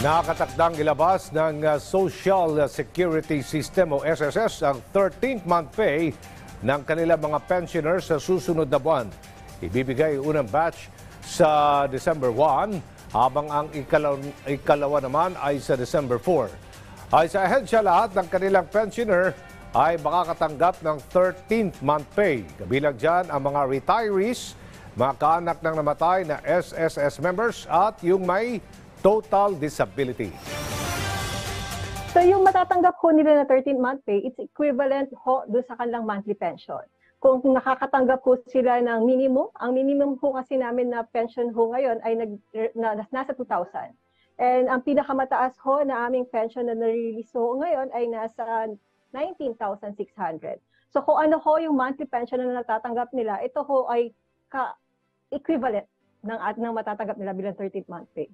Nakakatakdang ilabas ng Social Security System o SSS ang 13th month pay ng kanilang mga pensioners sa susunod na buwan. Ibibigay unang batch sa December 1 habang ang ikalawa naman ay sa December 4. Ay sa ahensya, lahat ng kanilang pensioner ay makakatanggap ng 13th month pay. Kabilang dyan ang mga retirees, mga kaanak ng namatay na SSS members at yung may total disability. So yung matatanggap ho nila na 13th month pay, it's equivalent ho doon sa kanilang monthly pension. Kung nakakatanggap po sila ng minimum, ang minimum po kasi namin na pension ho ngayon ay nasa 2,000. And ang pinakamataas ho na aming pension na nare-release ho ngayon ay nasa 19,600. So kung ano ho yung monthly pension na natatanggap nila, ito ho ay equivalent ng matatanggap nila bilang 13th month pay.